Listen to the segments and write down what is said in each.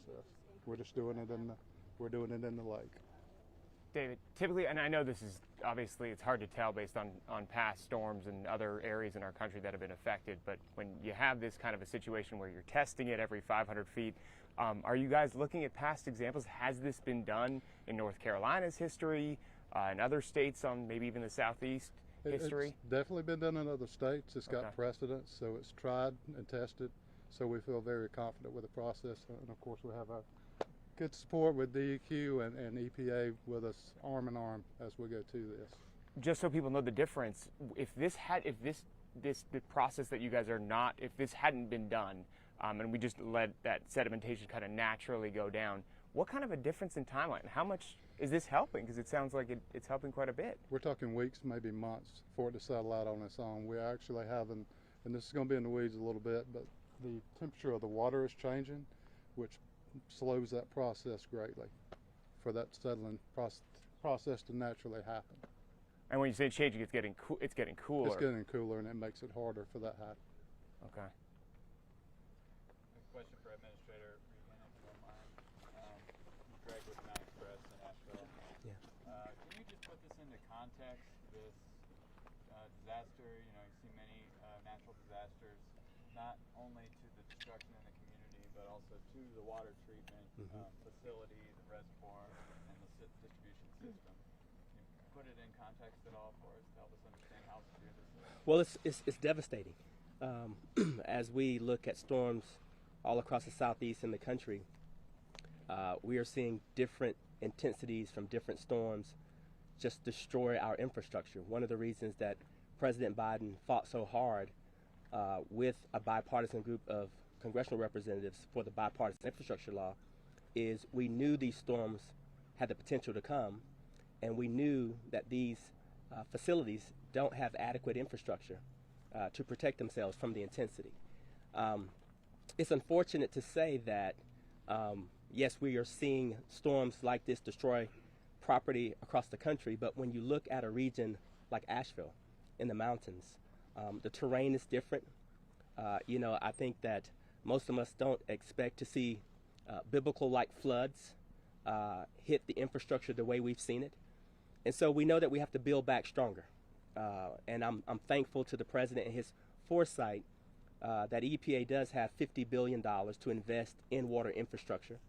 process. We're just doing it we're doing it in the lake. David, typically, and I know this is obviously it's hard to tell based on past storms and other areas in our country that have been affected, but when you have this kind of a situation where you're testing it every 500 feet, are you guys looking at past examples? Has this been done in North Carolina's history, in other states on maybe even the Southeast history? It's definitely been done in other states. It's got precedence, so it's tried and tested. So we feel very confident with the process, and of course we have our good support with DEQ and EPA with us arm in arm as we go to this. Just so people know the difference, if the process that you guys are not, if this hadn't been done, and we just let that sedimentation kind of naturally go down, what kind of a difference in timeline? How much is this helping? Because it sounds like it's helping quite a bit. We're talking weeks, maybe months for it to settle out on its own. We're actually having, and this is going to be in the weeds a little bit, but the temperature of the water is changing, which slows that process greatly for that settling process to naturally happen. And when you say changing, it's getting cooler. It's getting cooler, and it makes it harder for that to happen. Okay. A question for Administrator Regan, if you don't mind. Greg with Mountain Express in Asheville. Yeah. Can you just put this into context? This disaster. You know, you see many natural disasters, not only to the destruction in the community, but also to the water treatment facility, the reservoir, and the distribution system. Can you put it in context at all for us to help us understand how severe this is? Well, it's devastating. As we look at storms all across the southeast in the country, we are seeing different intensities from different storms just destroy our infrastructure. One of the reasons that President Biden fought so hard with a bipartisan group of congressional representatives for the bipartisan infrastructure law is we knew these storms had the potential to come, and we knew that these facilities don't have adequate infrastructure to protect themselves from the intensity. It's unfortunate to say that, yes, we are seeing storms like this destroy property across the country, but when you look at a region like Asheville in the mountains, the terrain is different. I think that most of us don't expect to see biblical-like floods hit the infrastructure the way we've seen it. And so we know that we have to build back stronger. And I'm thankful to the President and his foresight that EPA does have $50 billion to invest in water infrastructure.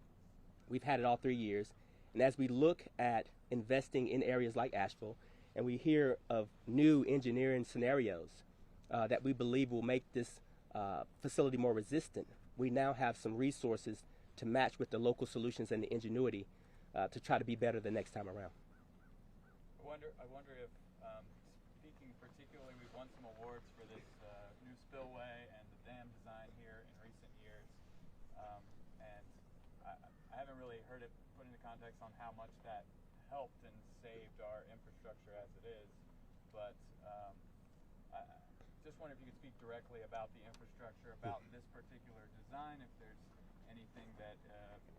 We've had it all 3 years. And as we look at investing in areas like Asheville, and we hear of new engineering scenarios that we believe will make this facility more resistant, we now have some resources to match with the local solutions and the ingenuity to try to be better the next time around. I wonder if, speaking particularly, we've won some awards for this new spillway and the dam design here in recent years, and I haven't really heard it put into context on how much that helped and saved our infrastructure as it is, but I just wonder if you could speak directly about the infrastructure, about this particular design, if there's anything that,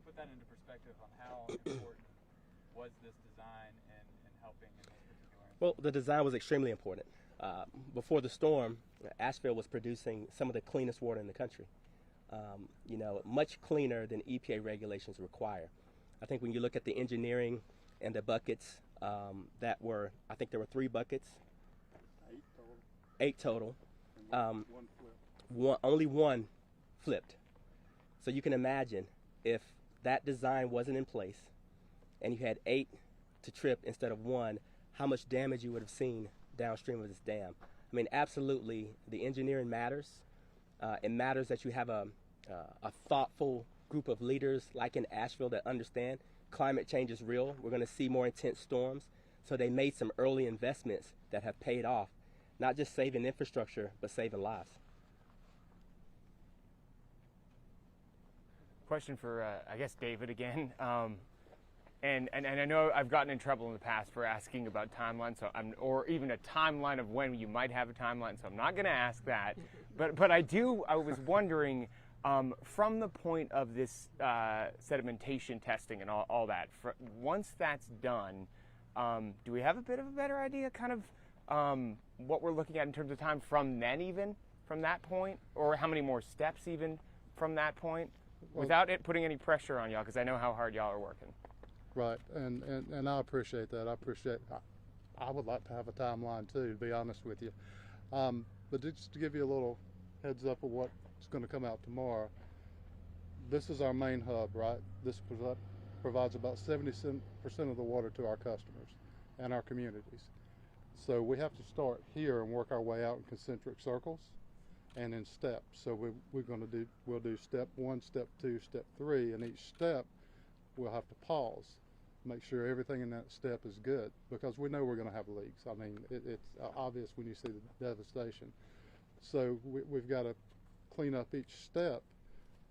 put that into perspective on how important was this design in helping in this particular instance. Well, the design was extremely important. Before the storm, Asheville was producing some of the cleanest water in the country. Much cleaner than EPA regulations require. I think when you look at the engineering and the buckets I think there were 3 buckets. 8 total. One flip. Only one flipped. So you can imagine if that design wasn't in place and you had 8 to trip instead of 1, how much damage you would have seen downstream of this dam. I mean, absolutely, the engineering matters. It matters that you have a thoughtful group of leaders like in Asheville that understand climate change is real. We're going to see more intense storms. So they made some early investments that have paid off, not just saving infrastructure, but saving lives. Question for, I guess, David again. And I know I've gotten in trouble in the past for asking about timelines, or even a timeline of when you might have a timeline, so I'm not going to ask that. But I was wondering, from the point of this sedimentation testing and all that, once that's done, do we have a bit of a better idea kind of what we're looking at in terms of time from then, even from that point, or how many more steps even from that point? without it putting any pressure on y'all, because I know how hard y'all are working. Right, and I appreciate that. I would like to have a timeline too, to be honest with you. But just to give you a little heads up of what's going to come out tomorrow, this is our main hub, right? This provides about 70% of the water to our customers and our communities. So we have to start here and work our way out in concentric circles and in steps. So we'll do step 1, step 2, step 3, and each step we'll have to pause, make sure everything in that step is good, because we know we're going to have leaks. I mean, it's obvious when you see the devastation. So we've got to clean up each step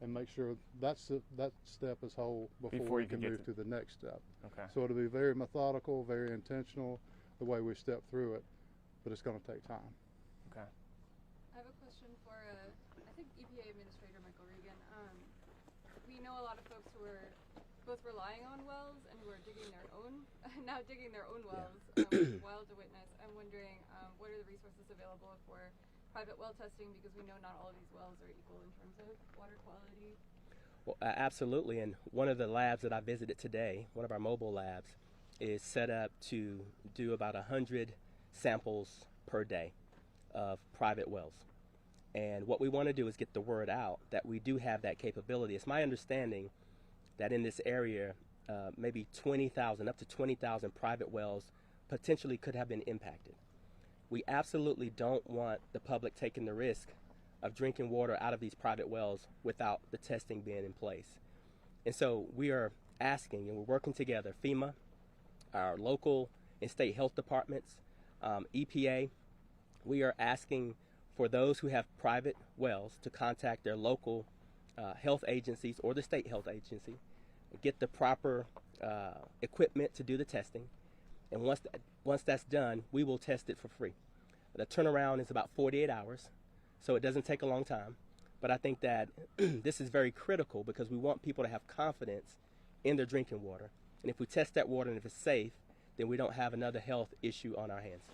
and make sure that step is whole before we can move to the next step. Okay. So it'll be very methodical, very intentional, the way we step through it, but it's going to take time. Okay. I have a question for, I think EPA Administrator Michael Regan. We know a lot of folks who are both relying on wells and who are digging their own, now digging their own wells, wild to witness. I'm wondering, what are the resources available for private well testing, because we know not all of these wells are equal in terms of water quality? Well, absolutely, and one of the labs that I visited today, one of our mobile labs, is set up to do about 100 samples per day of private wells. And what we want to do is get the word out that we do have that capability. It's my understanding that in this area, maybe 20,000, up to 20,000 private wells potentially could have been impacted. We absolutely don't want the public taking the risk of drinking water out of these private wells without the testing being in place. And so we are asking, and we're working together, FEMA, our local and state health departments, EPA. We are asking for those who have private wells to contact their local health agencies or the state health agency, get the proper equipment to do the testing, and once that's done, we will test it for free. The turnaround is about 48 hours, so it doesn't take a long time, but I think that this is very critical because we want people to have confidence in their drinking water, and if we test that water and if it's safe, then we don't have another health issue on our hands.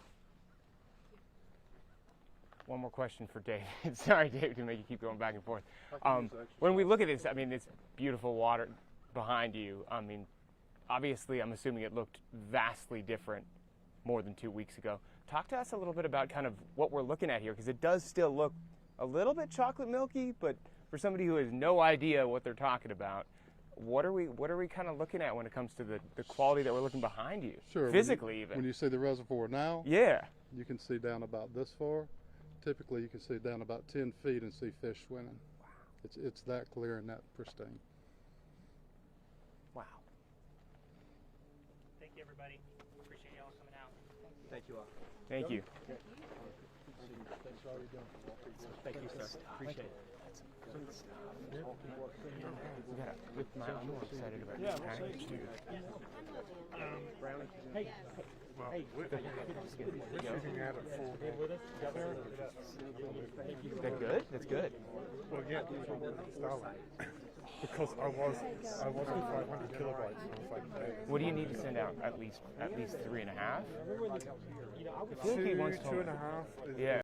One more question for David. Sorry, David, to make you keep going back and forth. When we look at this, I mean, it's beautiful water behind you. I mean, obviously, I'm assuming it looked vastly different more than 2 weeks ago. Talk to us a little bit about kind of what we're looking at here, because it does still look a little bit chocolate milky, but for somebody who has no idea what they're talking about, what are we kind of looking at when it comes to the quality that we're looking behind you? Sure. Physically, even. When you see the reservoir now, yeah, you can see down about this far. Typically, you can see down about 10 feet and see fish swimming. Wow. It's that clear and that pristine. Wow. Thank you, everybody. Appreciate y'all coming out. Thank you all. Thank you. Thank you, sir. Appreciate it. I'm more excited about this package too. Hey. Well, we're shooting at it full. Is that good? That's good. Well, yeah, Starlight. Because I was on 500 kilobytes, and I was like, hey. What do you need to send out? At least 3.5? I feel like he Two once told and me. a half. Yeah.